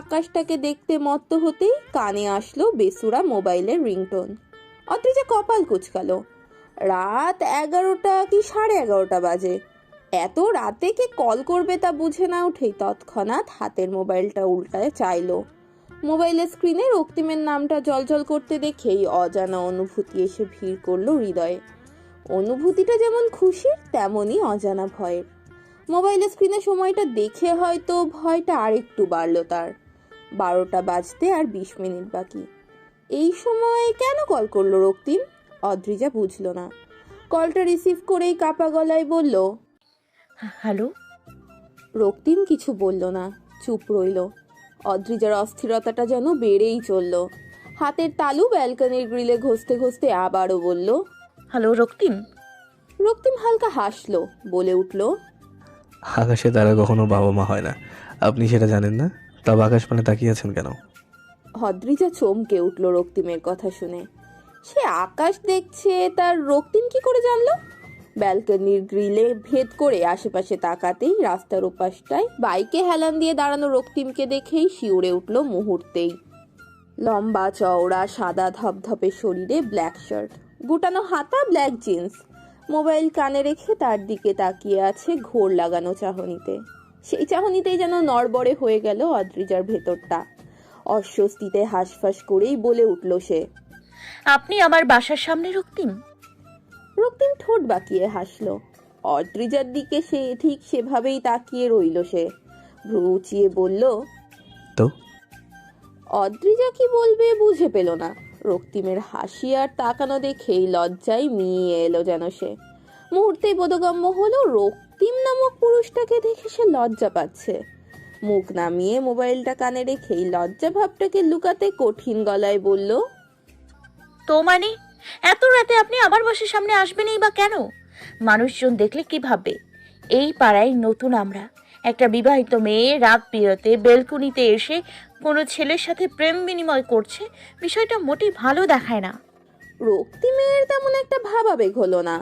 আকাশটাকে দেখতে মত্ত হতেই কানে আসলো বেসুরা মোবাইলের রিংটোন। অদ্রিজা কপাল কুচকালো। রাত 11টা কি 11:30 বাজে। এত রাতে কে কল করবে তা বুঝে না উঠেই তৎক্ষণাৎ হাতের মোবাইলটা উল্টায় চাইলো। মোবাইলের স্ক্রিনে রক্তিমের নামটা জলজল করতে দেখেই অজানা অনুভূতি এসে ভিড় করলো হৃদয়ে। অনুভূতিটা যেমন খুশির তেমনই অজানা ভয়ের। মোবাইলের স্ক্রিনে সময়টা দেখে হয়তো ভয়টা আরেকটু বাড়লো তার। 12টা বাজতে আর 20 মিনিট বাকি। এই সময় কেন কল করলো রক্তিম? অদ্রিজা বুঝলো না। কলটা রিসিভ করেই কাপা গলায় বলল, হ্যালো। রক্তিম কিছু বলল না, চুপ রইল। অদ্রিজার অস্থিরতাটা যেন বেড়েই চলল। হাতের তালু ব্যালকনির গ্রিলে ঘষতে ঘষতে আবারও বলল, হ্যালো রক্তিম। রক্তিম হালকা হাসলো, বলে উঠল, আকাশে তারা কখনো বাবা মা হয় না, আপনি সেটা জানেন না? তবে আকাশ মানে তাকিয়ে আছেন কেন? অদ্রিজা চমকে উঠল রক্তিমের কথা শুনে। সে আকাশ দেখছে, তার রক্তিম কি করে জানলো? ব্যালকনির গ্রিলে ভেদ করে আশেপাশে তাকাতেই রাস্তার ওপাশটায় বাইকে হেলান দিয়ে দাঁড়ানো রক্তিমকে দেখেই শিউরে উঠল মুহূর্তেই। লম্বা চওড়া সাদা ধপধপে শরীরে ব্ল্যাক শার্ট, গুটানো হাতা, ব্ল্যাক জিন্স। মোবাইল কানে রেখে তার দিকে তাকিয়ে আছে ঘোর লাগানো চাহনিতে। সেই চাহনিতেই যেন নড়বড়ে হয়ে গেল অদ্রিজার ভেতরটা। অস্বস্তিতে হাঁসফাঁস করেই বলে উঠল সে, আপনি আমার বাসার সামনে রক্তিম? রক্তিম ঠোঁট বাঁকিয়ে হাসলো। অদ্রিজার দিকে সে ঠিক সেভাবেই তাকিয়ে রইল সে। ভ্রু উঁচিয়ে বলল, তো অদ্রিজা কি বলবে বুঝে পেল না। রক্তিমের হাসি আর তাকানো দেখেই লজ্জায় মিয়ে এলো যেন সে। মুহূর্তেই বোধগম্য হলো রক্তিম নামক পুরুষটাকে দেখে সে লজ্জা পাচ্ছে। মুখ নামিয়ে মোবাইলটা কানে রেখেই লজ্জা ভাবটাকে লুকাতে কঠিন গলায় বলল, তো মানে এত রাতে আপনি আমার বাসার সামনে আসবেনই বা কেন? মানুষজন দেখলে কি ভাববে? এই পাড়ায় নতুন আমরা। একটা বিবাহিত মেয়ে রাত বিরতে বেলকুনিতে এসে কোনো ছেলের সাথে প্রেম বিনিময় করছে, বিষয়টা মোটেই ভালো দেখায় না। রক্তিমের তেমন একটা ভাবাবেগ হলো না,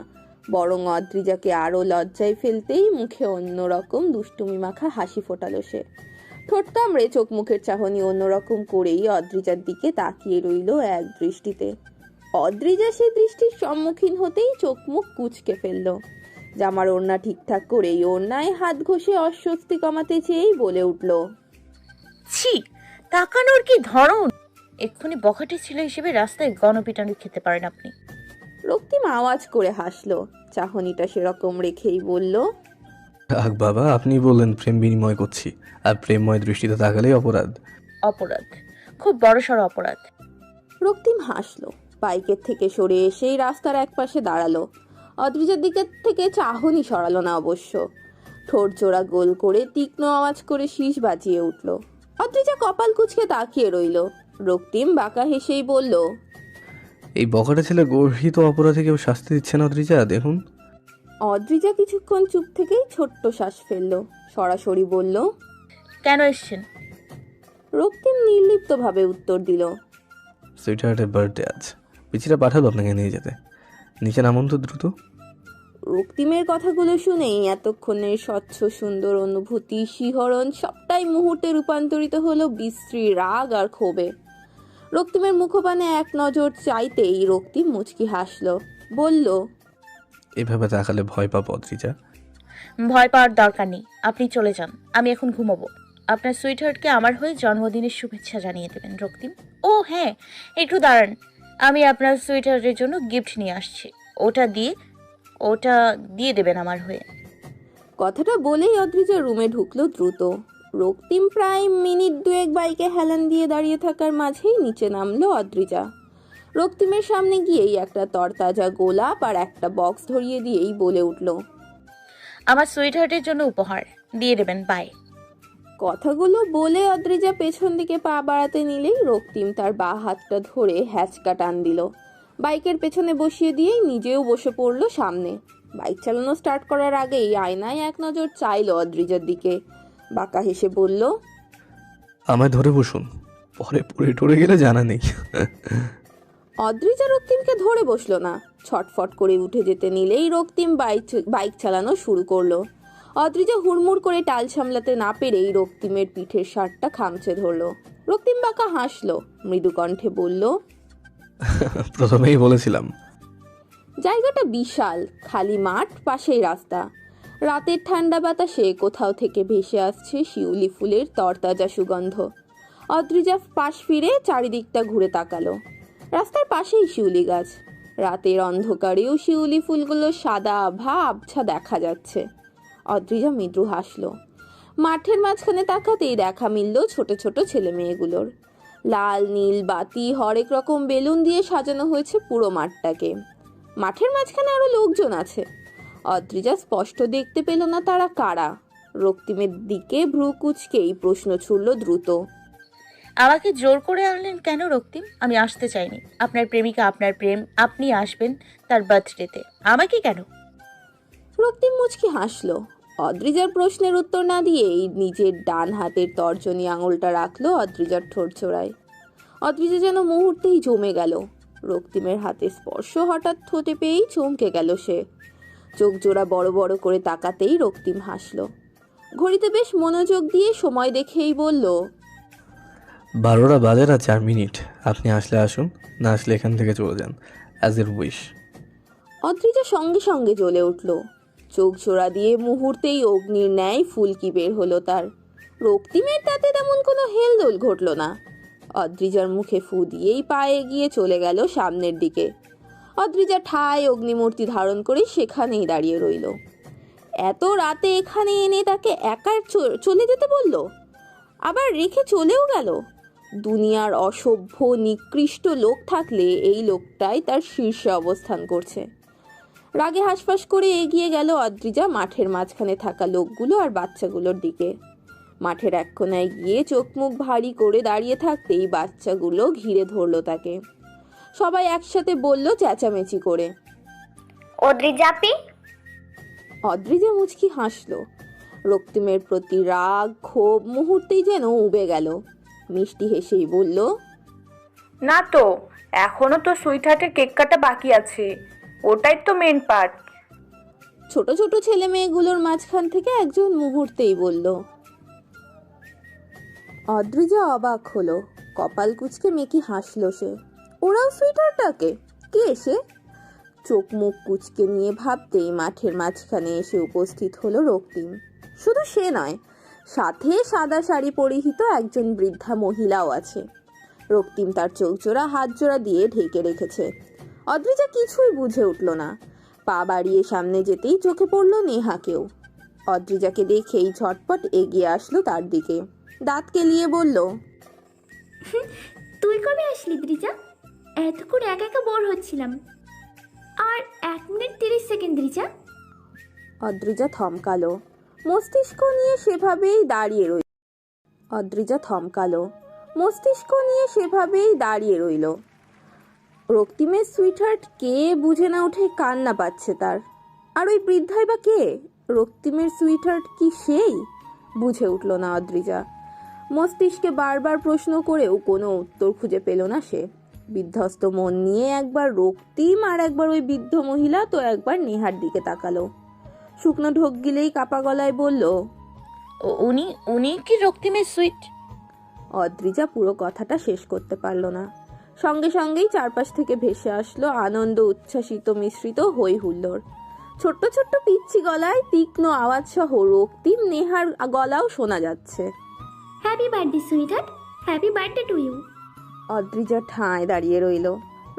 বরং অদ্রিজাকে আরো লজ্জায় ফেলতেই মুখে অন্যরকম দুষ্টুমি মাখা হাসি ফোটালো সে। ঠোঁট কামড়ে চোখ মুখের চাহনি অন্যরকম করেই অদ্রিজার দিকে তাকিয়ে রইল এক দৃষ্টিতে। অদ্রিজা সেই দৃষ্টির সম্মুখীন হতেই চোখ মুখ কুঁচকে ফেলল। জামার ওড়না ঠিকঠাক করেই ওড়নায় হাত ঘষে অস্বস্তি কমাতে চেয়েই বলে উঠল, ছি, তাকানোর কি ধরন! এক্ষুনি বখাটে ছেলে হিসেবে রাস্তায় গণপিটানি খেতে পারেন আপনি। রক্তিম আওয়াজ করে হাসলো, চাহনিটা সেরকম রেখেই বলল, আক বাবা, আপনি বললেন প্রেম বিনিময় করছি, আর প্রেমময় দৃষ্টিতে তাকালেই অপরাধ? অপরাধ, খুব বড়সড় অপরাধ। রক্তিম হাসলো, বাইকের থেকে সরে এসেই রাস্তার একপাশে দাঁড়ালো। অদ্রিজার দিকে থেকে চাহনি সরালো না অবশ্য। ঠোঁট জোড়া গোল করে তীক্ষ্ণ আওয়াজ করে শীষ বাজিয়ে উঠল। অদ্রিজা কপাল কুঁচকে তাকিয়ে রইল। রক্তিম বাঁকা হেসেই বলল, এই বখাটে ছেলে গর্হিত অপরাধে কেউ শাস্তি দিচ্ছে না অদ্রিজা, দেখুন। অদ্রিজা কিছুক্ষণ চুপ থেকেই ছোট্ট শ্বাস ফেললো, সরাসরি বলল, কেন এসছেন? রক্তিম নির্লিপ্তভাবে উত্তর দিল, সুইটহার্টের বার্থডে আজ, পিছিয়ে পাঠালো আপনাকে নিয়ে যেতে। নিচে নামুন তো দ্রুত। রক্তিমের কথাগুলো শুনেই এতক্ষণের স্বচ্ছ সুন্দর অনুভূতি, শিহরণ সবটাই মুহূর্তে রূপান্তরিত হলো বিশ্রী রাগ আর ক্ষোভে। রক্তিমের মুখপানে এক নজর চাইতেই রক্তিম মুচকি হাসলো, বলল, এভাবে তাকালে ভয় পাবো অদ্রিজা। ভয় পাওয়ার দরকার নেই, আপনি চলে যান, আমি এখন ঘুমাবো। আপনার সুইটহার্টকে আমার হয়ে জন্মদিনের শুভেচ্ছা জানিয়ে দেবেন রক্তিম। ও হ্যাঁ, একটু দাঁড়ান, আমি আপনার সুইটহার্টের জন্য গিফট নিয়ে আসছি, ওটা দিয়ে দেবেন আমার হয়ে। কথাটা বলেই অদ্রিজা রুমে ঢুকলো দ্রুত। রক্তিম প্রায় মিনিট দুয়েক বাইকে হেলান দিয়ে দাঁড়িয়ে থাকার মাঝেই নিচে নামলো অদ্রিজা। রক্তিমের সামনে গিয়েই একটা তরতাজা গোলাপ আর একটা বক্স ধরিয়ে দিয়েই বলে উঠল, আমার সুইটহার্টের জন্য উপহার দিয়ে দেবেন, বাই। কথাগুলো বলে অদ্রিজা পেছন দিকে পা বাড়াতে নিলেই রক্তিম তার বাঁ হাতটা ধরে হ্যাচকা টান দিল। বাইকের পেছনে বসিয়ে দিয়েই নিজেও বসে পড়লো সামনে। বাইক চালানো স্টার্ট করার আগেই আয়নায় এক নজর চাইলো অদ্রিজার দিকে, বাঁকা হেসে বলল, আমায় ধরে বসুন, পরে পড়ে টরে গেলে জানা নেই। অদ্রিজা রক্তিমকে ধরে বসলো না, ছটফট করে উঠে যেতে নিলেই রক্তিম বাইক চালানো শুরু করলো। অদ্রিজা হুড়মুড় করে টাল সামলাতে না পেরেই রক্তিমের পিঠের শার্টটা খামচে ধরলো। রক্তিম বাঁকা হাসলো, মৃদু কণ্ঠে বলল, প্রথমেই বলেছিলাম। জায়গাটা বিশাল, খালি মাঠ, পাশেই রাস্তা। রাতের ঠান্ডা বাতাসে কোথাও থেকে ভেসে আসছে শিউলি ফুলের তরতাজা সুগন্ধ। অদ্রিজা পাশ ফিরে চারিদিকটা ঘুরে তাকালো। রাস্তার পাশেই শিউলি গাছ। রাতের অন্ধকারেও শিউলি ফুলগুলো সাদা আভা আবছা দেখা যাচ্ছে। অদ্রিজা মৃদু হাসলো। মাঠের মাঝখানে তাকাতেই দেখা মিলল ছোট ছোট ছেলে মেয়েগুলোর। লাল নীল বাতি, হরেক রকম বেলুন দিয়ে সাজানো হয়েছে পুরো মাঠটাকে। মাঠের মাঝখানে আরো লোকজন আছে। অদ্রিজা স্পষ্ট দেখতে পেল না তারা কারা। রক্তিমের দিকে ভ্রু কুঁচকেই প্রশ্ন ছুড়ল দ্রুত, আমাকে জোর করে আনলেন কেন রক্তিম? আমি আসতে চাইনি। আপনার প্রেমিকা, আপনার প্রেম, আপনি আসবেন তার বার্থডেতে, আমাকে কেন? রক্তিম মুচকি হাসলো। অদ্রিজার প্রশ্নের উত্তর না দিয়েই নিজের ডান হাতের তর্জনী আঙুলটা রাখলো অদ্রিজার ঠোঁট জোড়ায়। অদ্রিজা যেন মুহূর্তেই জমে গেল। রক্তিমের হাতে স্পর্শ হঠাৎ হতে পেয়েই চমকে গেল সে। চোখ জোড়া বড় বড় করে তাকাতেই রক্তিম হাসলো। ঘড়িতে বেশ মনোযোগ দিয়ে সময় দেখেই বলল, 12টা বাজে না 4 মিনিট। আপনি আসলে আসুন, না আসলে এখান থেকে চলে যান, অ্যাজ এর উইশ। অদ্রিজা সঙ্গে সঙ্গে জ্বলে উঠল। চোখ জোড়া দিয়ে মুহূর্তেই অগ্নির ন্যায় ফুলকি বের হলো তার। রক্তিমের তাতে তেমন কোনো হেলদোল ঘটল না। অদ্রিজার মুখে ফু দিয়েই পায়ে এগিয়ে চলে গেল সামনের দিকে। অদ্রিজা ঠায় অগ্নিমূর্তি ধারণ করে সেখানেই দাঁড়িয়ে রইল। এত রাতে এখানে এনে তাকে একা চলে যেতে বলল, আবার রেখে চলেও গেল। দুনিয়ার অসভ্য নিকৃষ্ট লোক থাকলে এই লোকটাই তার শীর্ষে অবস্থান করছে। রাগে হাসফাস করে এগিয়ে গেল অদ্রিজা মাঠের মাঝখানে থাকা লোকগুলো আর বাচ্চাগুলোর দিকে। মাঠের এক কোনায় গিয়ে চোখ মুখ ভারী করে দাঁড়িয়ে থাকতেই বাচ্চাগুলো ঘিরে ধরলো তাকে। সবাই একসাথে বলল চেঁচামেচি করে, অদ্রিজাপি। অদ্রিজা মুচকি হাসলো। রক্তিমের প্রতি রাগ ক্ষোভ মুহূর্তেই যেন উবে গেল। মিষ্টি হেসেই বলল, না তো, এখনো তো সুইটহার্টের কেক কাটা বাকি আছে, ওটাই তো মেন পার্ট। ছোট ছোট ছেলে মেয়েগুলোর মাঝখান থেকে একজন মুহূর্তেই বলল। অদ্রিজা অবাক হলো। কপাল কুঁচকে মেকি হাসলো সে। ওরাও সুইটারটাকে কে এসে? চোখ মুখ কুঁচকে নিয়ে ভাবতেই মাঠের মাঝখানে এসে উপস্থিত হলো রক্তিম। শুধু সে নয়, সাথে সাদা শাড়ি পরিহিত একজন বৃদ্ধা মহিলাও আছে। রক্তিম তার চোখ জোড়া হাত জোড়া দিয়ে ঢেকে রেখেছে। অদ্রিজা কিছুই বুঝে উঠল না। পা বাড়িয়ে সামনে যেতেই চোখে পড়ল নেহাকেও। অদ্রিজাকে দেখেই ঝটপট এগিয়ে আসলো তার দিকে। দাঁত কেলিয়ে বলল, তুই কবে আসলি দ্রিজা? এতক্ষণ একা একা বোর হচ্ছিলাম। আর 1 মিনিট 30 সেকেন্ড দ্রিজা। অদ্রিজা থমকালো। মস্তিষ্ক নিয়ে সেভাবেই দাঁড়িয়ে রইল। অদ্রিজা থমকালো। মস্তিষ্ক নিয়ে সেভাবেই দাঁড়িয়ে রইল। রক্তিমের সুইটহার্ট কে বুঝে না উঠে কান্না পাচ্ছে তার। আর ওই বৃদ্ধাই বা কে? রক্তিমের সুইটহার্ট কি সেই? বুঝে উঠল না অদ্রিজা। মস্তিষ্কে বারবার প্রশ্ন করেও কোনো উত্তর খুঁজে পেল না সে। বিধ্বস্ত মন নিয়ে একবার রক্তিম আর একবার ওই বৃদ্ধ মহিলা, তো একবার নেহার দিকে তাকালো। শুকনো ঢোক গিলেই কাপা গলায় বলল, উনি উনি কি রক্তিমের সুইট? অদ্রিজা পুরো কথাটা শেষ করতে পারল না। সঙ্গে সঙ্গেই চারপাশ থেকে ভেসে আসলো আনন্দ উচ্ছ্বাসিত মিশ্রিত হই হুল্লোড়। ছোট্ট ছোট্ট পিচ্ছি গলায় তীক্ষ্ণ আওয়াজ সহ রক্তিম নেহার গলাও শোনা যাচ্ছে। Happy birthday sweetheart, happy birthday to you. Adrija ঠায় দাঁড়িয়ে রইল।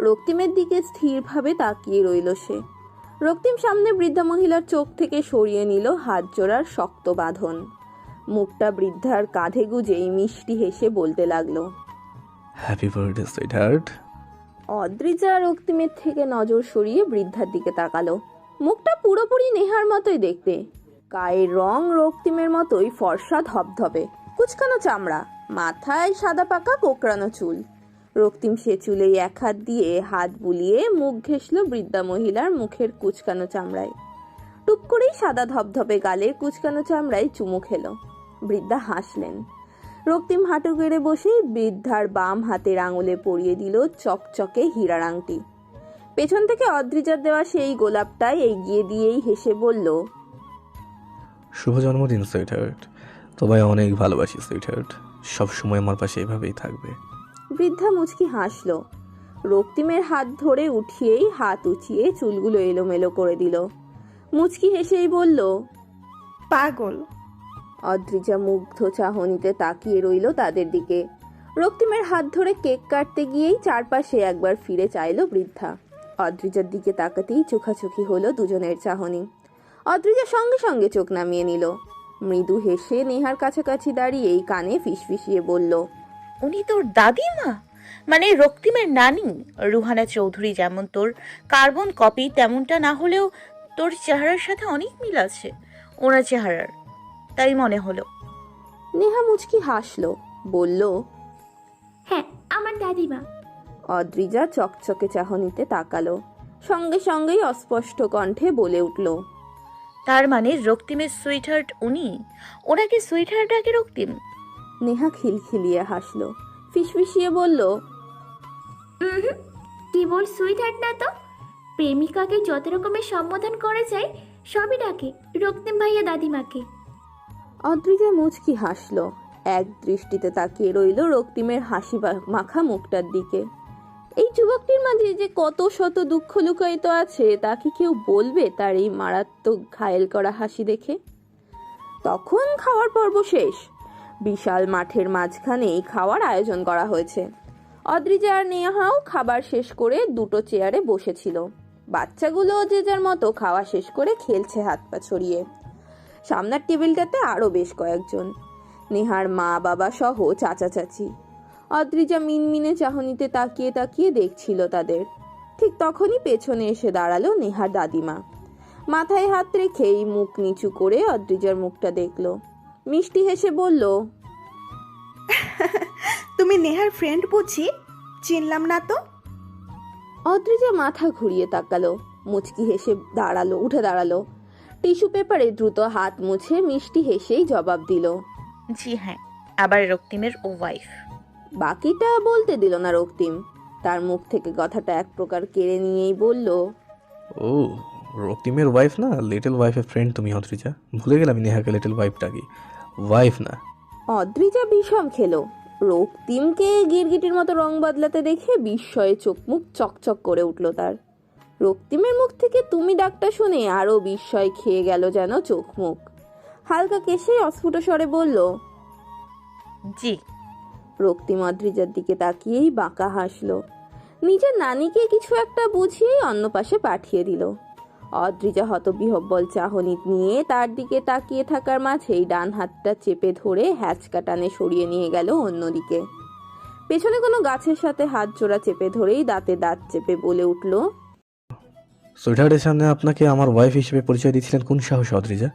রক্তিমের দিকে স্থিরভাবে তাকিয়ে রইল সে। রক্তিম সামনে বৃদ্ধা মহিলার চোখ থেকে সরিয়ে নিল হাত জোড়ার শক্ত বাঁধন। মুখটা বৃদ্ধার কাঁধে গুজেই মিষ্টি হেসে বলতে লাগলো, হ্যাপি বার্থডে সুইটহার্ট। অদ্রিজা রক্তিমের থেকে নজর সরিয়ে বৃদ্ধার দিকে তাকালো। মুখটা পুরোপুরি নেহার মতোই দেখতে। গায়ের রং রক্তিমের মতোই ফর্সা ধবধবে, কুচকানো চামড়া, মাথায় সাদা পাকা কোকড়ানো চুল। রক্তিম সে চুলেই এক হাত দিয়ে হাত বুলিয়ে মুখ ঘেঁষল বৃদ্ধা মহিলার মুখের কুচকানো চামড়ায়। টুপ করেই সাদা ধবধবে গালের কুচকানো চামড়ায় চুমু খেলো। বৃদ্ধা হাসলেন। রক্তিম হাঁটু গেড়ে বসেই বৃদ্ধার বাম হাতের আঙুলে পরিয়ে দিল চকচকে হীরার আংটি। পেছন থেকে অদ্রিজার দেওয়া সেই গোলাপটাই এগিয়ে দিয়েই হেসে বলল, শুভ জন্মদিন সুইটহার্ট। তোমায় অনেক ভালোবাসি সুইটহার্ট। সবসময় আমার পাশে এভাবেই থাকবে। বৃদ্ধা মুচকি হাসল। রক্তিমের হাত ধরে উঠিয়েই হাত উঁচিয়ে চুলগুলো এলোমেলো করে দিল। মুচকি হেসেই বলল, পাগল। অদ্রিজা মুগ্ধ চাহনিতে তাকিয়ে রইল তাদের দিকে। রক্তিমের হাত ধরে কেক কাটতে গিয়েই চারপাশে একবার ফিরে চাইল বৃদ্ধা। অদ্রিজার দিকে তাকাতেই চোখাচোখি হলো দুজনের চাহনি। অদ্রিজা সঙ্গে সঙ্গে চোখ নামিয়ে নিল। মৃদু হেসে নেহার কাছাকাছি দাঁড়িয়েই কানে ফিসফিসিয়ে বলল, উনি তোর দাদিমা, মানে রক্তিমের নানি। রুহানা চৌধুরী যেমন তোর কার্বন কপি, তেমনটা না হলেও তোর চেহারার সাথে অনেক মিল আছে ওনার চেহারার, তাই মনে হলো। নেহা মুচকি হাসল, বলল, হ্যাঁ, আমার দাদিমা। অদ্রিজা চকচকে চাহনিতে তাকালো। সঙ্গে সঙ্গেই অস্পষ্ট কণ্ঠে বলে উঠল, তার মানে রক্তিমের সুইটহার্ট উনি? ওনাকে সুইটহার্ট ডাকে রক্তিম? নেহা খিলখিলিয়ে হাসল, ফিসফিসিয়ে বলল, কেবল সুইটহার্ট না তো, প্রেমিকাকে যত রকমের সম্বোধন করে যায় সবই ডাকে রক্তিম ভাইয়া দাদিমাকে। অদ্রিজা মুচকি হাসল, এক দৃষ্টিতে তাকিয়ে রইল রক্তিমের হাসি মাখা মুখটার দিকে। এই যুবকটির মাঝে যে কত শত দুঃখ লুকায়িত আছে তা কি কেউ বলবে তার এই মারাত্মক ঘায়েল করা হাসি দেখে? তখন খাওয়ার পর্ব শেষ। বিশাল মাঠের মাঝখানেই খাওয়ার আয়োজন করা হয়েছে। অদ্রিজা আর নেহাও খাবার শেষ করে দুটো চেয়ারে বসেছিল। বাচ্চাগুলো যে যার মতো খাওয়া শেষ করে খেলছে হাত পা ছড়িয়ে। সামনের টেবিলটাতে আরো বেশ কয়েকজন, নেহার মা বাবা সহ চাচা চাচি। অদ্রিজা মিনমিনে চাহনিতে তাকিয়ে তাকিয়ে দেখছিল তাদের। ঠিক তখনই পেছনে এসে দাঁড়ালো নেহার দাদিমা। মাথায় হাত রেখেই মুখ নিচু করে অদ্রিজার মুখটা দেখলো। মিষ্টি হেসে বলল, তুমি নেহার ফ্রেন্ড বুঝি? চিনলাম না তো। অদ্রিজা মাথা ঘুরিয়ে তাকালো, মুচকি হেসে উঠে দাঁড়ালো। টিস্যু পেপারে দ্রুত হাত মুছে মিষ্টি হেসেই জবাব দিল, জি হ্যাঁ, আবার রক্তিমের ও ওয়াইফ। বাকিটা বলতে দিল না রক্তিম। তার মুখ থেকে কথাটা এক প্রকার কেড়ে নিয়েই বলল, ও, রক্তিমের ওয়াইফ না, লিটল ওয়াইফের ফ্রেন্ড তুমি অদ্রিজা। ভুলে গেলাম নেহাকে লিটল ওয়াইফ ডাকি, ওয়াইফ না। অদ্রিজা বিষম খেলো। রক্তিমকে গিরগিটির মতো রং বদলাতে দেখে বিস্ময়ে চোখ মুখ চকচক করে উঠল তার। রক্তিমের মুখ থেকে তুমি ডাকটা শুনে আরো বিস্ময় খেয়ে গেল যেন চোখ মুখ। হালকা কেশে অস্ফুট স্বরে বলল, জি। রক্তিম অদ্রিজার দিকে তাকিয়েই বাঁকা হাসলো। নিজের নানিকে কিছু একটা বুঝিয়েই অন্য পাশে পাঠিয়ে দিল। অদ্রিজা হতবিহ্বল চাহনি নিয়ে তার দিকে তাকিয়ে থাকার মাঝেই ডান হাতটা চেপে ধরে হ্যাচকা টানে সরিয়ে নিয়ে গেল অন্যদিকে। পেছনে কোনো গাছের সাথে হাত জোড়া চেপে ধরেই দাঁতে দাঁত চেপে বলে উঠল, সুইটহার্টের সামনে আপনাকে আমার ওয়াইফ হিসেবে পরিচয় দিয়েছিলেন কোন সাহস অদ্রিজা?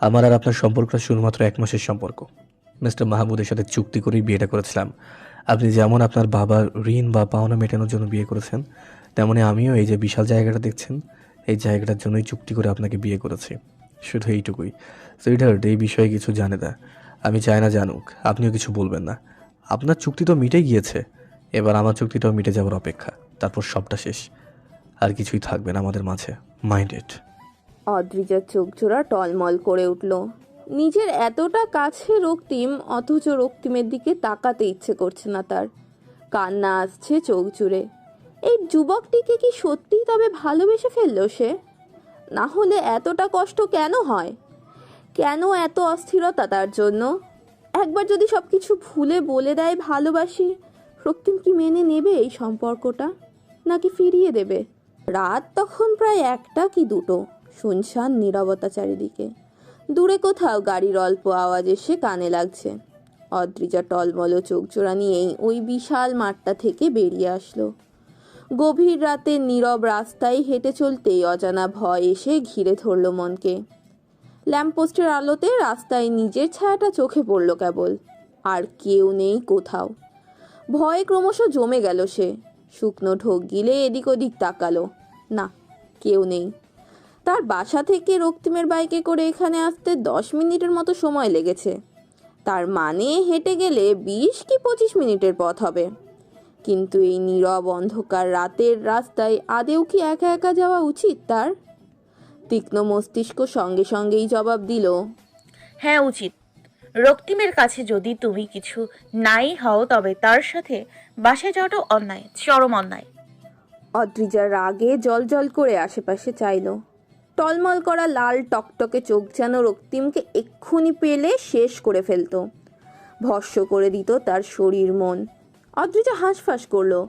আমার আর আপনার সম্পর্কটা শুধুমাত্র 1 মাসের সম্পর্ক। মিস্টার মাহমুদের সাথে চুক্তি করেই বিয়েটা করেছিলাম। আপনি যেমন আপনার বাবার ঋণ বা পাওনা মেটানোর জন্য বিয়ে করেছেন, তেমনি আমিও এই যে বিশাল জায়গাটা দেখছেন, এই জায়গাটার জন্যই চুক্তি করে আপনাকে বিয়ে করেছি। শুধু এইটুকুই। সুইটহার্ট এই বিষয়ে কিছু জানে না, আমি চাই না জানুক। আপনিও কিছু বলবেন না। আপনার চুক্তি তো মিটে গিয়েছে, এবার আমার চুক্তিটাও মিটে যাওয়ার অপেক্ষা। তারপর সবটা শেষ, আর কিছুই থাকবে না আমাদের মাঝে। Mind it. অদ্রিজার চোখ জোড়া টলমল করে উঠল। নিজের এতটা কাছে রক্তিম, অথচ রক্তিমের দিকে তাকাতে ইচ্ছে করছে না তার। কান্না আসছে চোখ জুড়ে। এই যুবকটিকে কি সত্যিই তবে ভালোবেসে ফেললো সে? না হলে এতটা কষ্ট কেন হয়? কেন এত অস্থিরতা তার জন্য? একবার যদি সবকিছু ভুলে বলে দেয় ভালোবাসি, রক্তিম কি মেনে নেবে এই সম্পর্কটা, নাকি ফিরিয়ে দেবে? রাত তখন প্রায় 1টা কি 2টো। শুনশান নীরবতা চারিদিকে। দূরে কোথাও গাড়ির অল্প আওয়াজ এসে কানে লাগছে। অদ্রিজা টলমল চোখ জোড়া নিয়েই ওই বিশাল মাঠটা থেকে বেরিয়ে আসলো। গভীর রাতে নীরব রাস্তায় হেঁটে চলতেই অজানা ভয় এসে ঘিরে ধরল মনকে। ল্যাম্পপোস্টের আলোতে রাস্তায় নিজের ছায়াটা চোখে পড়ল কেবল, আর কেউ নেই কোথাও। ভয়ে ক্রমশ জমে গেল সে। শুকনো ঢোক গিলে এদিক ওদিক তাকালো, না, কেউ নেই। তার বাসা থেকে রক্তিমের বাইকে করে এখানে আসতে 10 মিনিটের মতো সময় লেগেছে। তার মানে হেঁটে গেলে 20 কি 25 মিনিটের পথ হবে। কিন্তু এই নীরব অন্ধকার রাতের রাস্তায় আদেও কি একা একা যাওয়া উচিত তার? তীক্ষ্ণ মস্তিষ্ক সঙ্গে সঙ্গেই জবাব দিল, হ্যাঁ উচিত। রক্তিমের কাছে যদি তুমি কিছু নাই হও তবে তার সাথে বাসায় যাওয়াটাও অন্যায়, চরম অন্যায়। অদ্রিজা রাগে জল করে আশেপাশে চাইল। টলমল করা লাল টকটকে চোখ যেন রক্তিমকে এক্ষুনি পেলে শেষ করে ফেলতো, ভস্ম করে দিত তার শরীর মন। অদ্রিজা হাঁসফাঁস করলো।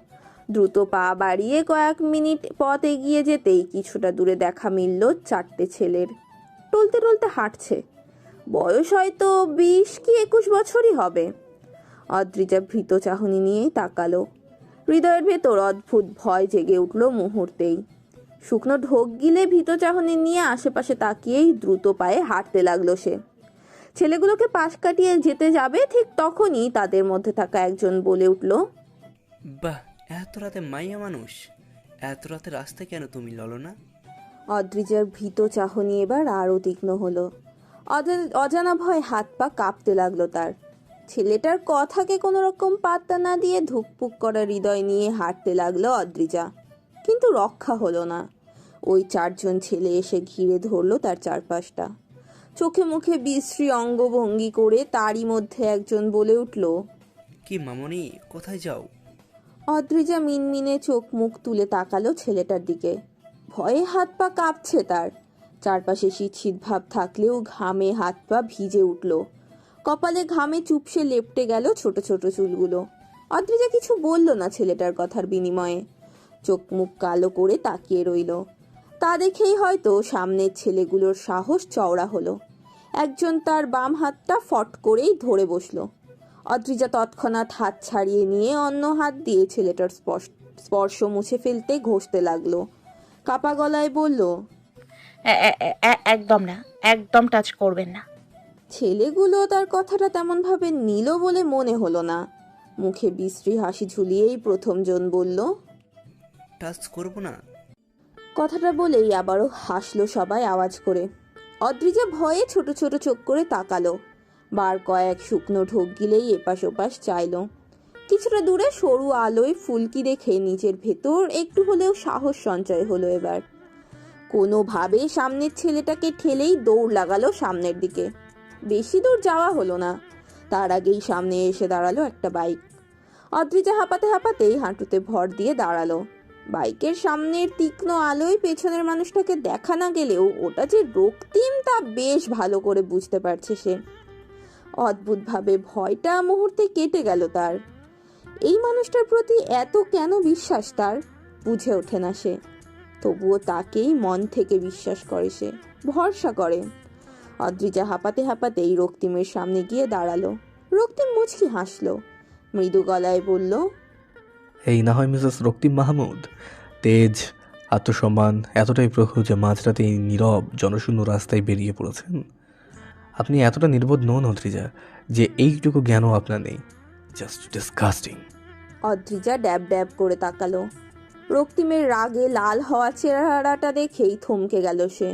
দ্রুত পা বাড়িয়ে কয়েক মিনিট পথ এগিয়ে যেতেই কিছুটা দূরে দেখা মিলল চারটে ছেলের। টলতে টলতে হাঁটছে। বয়স হয়তো 20 কি 21 বছরই হবে। অদ্রিজা ভীত চাহনি নিয়েই তাকালো। হৃদয়ের ভেতর অদ্ভুত ভয় জেগে উঠল মুহূর্তেই। শুকনো ঢোক গিলে ভীত চাহনি নিয়ে আশেপাশে তাকিয়েই দ্রুত পায়ে হাঁটতে লাগলো সে। ছেলেগুলোকে পাশ কাটিয়ে যেতে যাবে ঠিক তখনই তাদের মধ্যে থাকা একজন বলে উঠল, বাহ, এত রাতে মাইয়া মানুষ, এত রাতে রাস্তায় কেন তুমি ললনা? অদ্রিজার ভীত চাহনি এবার আরও তীক্ষ্ণ হলো। অজানা ভয় হাত পা কাঁপতে লাগলো তার। ছেলেটার কথাকে কোনো রকম পাত্তা না দিয়ে ধুকপুক করা হৃদয় নিয়ে হাঁটতে লাগলো অদ্রিজা। কিন্তু রক্ষা হলো না। ওই 4 জন ছেলে এসে ঘিরে ধরলো তার চারপাশটা। চোখে মুখে বিশ্রী অঙ্গভঙ্গি করে তারই মধ্যে একজন বলে উঠল, কি মামনি, কোথায় যাও? অদ্রিজা মিনমিনে চোখ মুখ তুলে তাকালো ছেলেটার দিকে। ভয়ে হাত পা কাঁপছে তার। চারপাশে শীত ভাব থাকলেও ঘামে হাত পা ভিজে উঠল। কপালে ঘামে চুপসে লেপটে গেল ছোট ছোট চুলগুলো। অদ্রিজা কিছু বলল না ছেলেটার কথার বিনিময়ে। চোখ মুখ কালো করে তাকিয়ে রইল। তা দেখেই হয়তো সামনের ছেলেগুলোর সাহস চওড়া হলো। একজন তার বাম হাতটা ফট করেই ধরে বসলো। অদ্রিজা তৎক্ষণাৎ হাত ছাড়িয়ে নিয়ে অন্য হাত দিয়ে ছেলেটার স্পর্শ মুছে ফেলতে ঘষতে লাগলো। কাপা গলায় বলল, একদম না, একদম টাচ করবেন না। ছেলেগুলো তার কথাটা তেমনভাবে নিল বলে মনে হলো না। মুখে বিশ্রী হাসি ঝুলিয়েই প্রথম জন বলল, টাচ করবো না। কথাটা বলেই আবারও হাসলো সবাই আওয়াজ করে। অদ্রিজা ভয়ে ছোট ছোট চোখ করে তাকালো। বার কয়েক শুকনো ঢোক গিলেই এপাশ ওপাশ চাইল। কিছুটা দূরে সরু আলোয় ফুলকি দেখে নিজের ভেতর একটু হলেও সাহস সঞ্চয় হলো এবার। কোনোভাবে সামনের ছেলেটাকে ঠেলেই দৌড় লাগালো সামনের দিকে। বেশি দূর যাওয়া হলো না, তার আগেই সামনে এসে দাঁড়ালো একটা বাইক। অদ্রিজা হাঁপাতে হাঁপাতেই হাঁটুতে ভর দিয়ে দাঁড়ালো। বাইকের সামনের তীক্ষ্ণ আলোয় পেছনের মানুষটাকে দেখা না গেলেও ওটা যে রক্তিম তা বেশ ভালো করে বুঝতে পারছে সে। অদ্ভুতভাবে ভয়টা মুহূর্তে কেটে গেল তার। এই মানুষটার প্রতি এত কেন বিশ্বাস তার বুঝে ওঠে না সে। তবুও তাকেই মন থেকে বিশ্বাস করে সে, ভরসা করে। অদ্রিজা হাঁপাতে হাঁপাতেই রক্তিমের সামনে গিয়ে দাঁড়ালো। রক্তিম মুচকি হাসলো, মৃদু গলায় বলল, এই না হয় মিসেস রক্তিম মাহমুদ। তেজ, আত্মসম্মান এতটাই প্রখর যে মাঝরাতে এই নীরব জনশূন্য রাস্তায় বেরিয়ে পড়েছেন। আপনি এতটা নির্বোধ নন অদ্রিজা যে এইটুকু জ্ঞানও আপনার নেই। Just disgusting. অদ্রিজা ড্যাব ড্যাব করে তাকালো। রক্তিমের রাগে লাল হওয়া চেহারাটা দেখেই থমকে গেল সে।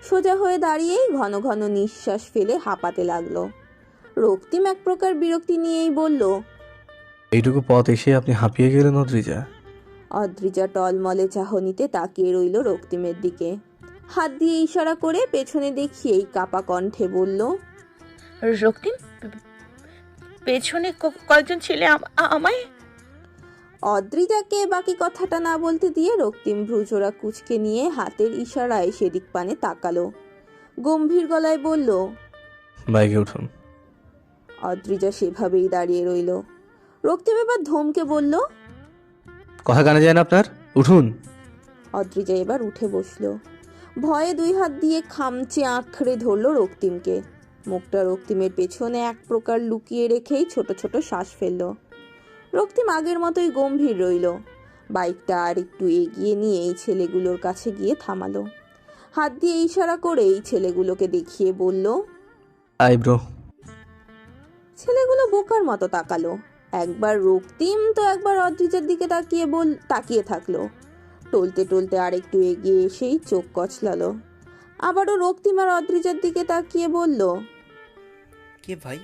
সোজা হয়ে দাঁড়িয়েই ঘন ঘন নিঃশ্বাস ফেলে হাঁপাতে লাগলো। রক্তিম এক প্রকার বিরক্তি নিয়েই বলল, এইটুকু পথ এসে আপনি হাঁপিয়ে গেলেন অদ্রিজা? অদ্রিজা টলমলে চাহনিতে তাকিয়ে রইল রক্তিমের দিকে। হাত দিয়ে ইশারা করে পেছনে দেখিয়েই কাপা কণ্ঠে বলল, রক্তিম, পেছনে কয়েকজন ছেলে আমায়। অদ্রিজাকে বাকি কথাটা না বলতে দিয়ে রক্তিম ভ্রুজোড়া কুঁচকে নিয়ে হাতের ইশারায় সেদিক পানে তাকালো। গম্ভীর গলায় বলল, বাইকে উঠুন। অদ্রিজা সেভাবেই দাঁড়িয়ে রইল। রক্তিম এবার ধমকে বলল, কথা কানে যায় না আপনার? উঠুন। অদ্রিজা এবার উঠে বসলো। ভয়ে 2 হাত দিয়ে খামচে আঁকড়ে ধরলো রক্তিমকে। মুখটা রক্তিমের পেছনে এক প্রকার লুকিয়ে রেখেই ছোট ছোট শ্বাস ফেলল। রক্তিম আগের মতোই গম্ভীর রইল। বাইকটা আর একটু এগিয়ে নিয়ে এই ছেলেগুলোর কাছে গিয়ে থামালো। হাত দিয়ে ইশারা করে এই ছেলেগুলোকে দেখিয়ে বলল, আইব্রো। ছেলেগুলো বোকার মতো তাকালো। একবার রক্তিম তো একবার অদ্রিজার দিকে তাকিয়ে থাকলো। টলতে টলতে আরেকটু এগিয়ে এসেই চোখ কচলালো। আবারও রক্তিম আর অদ্রিজার দিকে তাকিয়ে বলল, কে ভাই?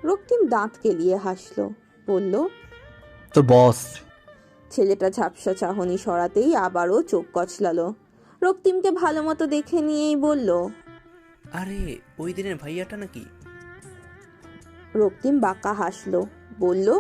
রক্তিম দাঁত কেলিয়ে হাসলো, বলল, তোর বস। ছেলেটা ঝাপসা চাহনি সরাতেই আবারও চোখ কচলালো। রক্তিমকে ভালো মতো দেখে নিয়েই বলল, আরে ওই দিনের ভাইয়াটা নাকি? রক্তিম বাঁকা হাসলো, বলল,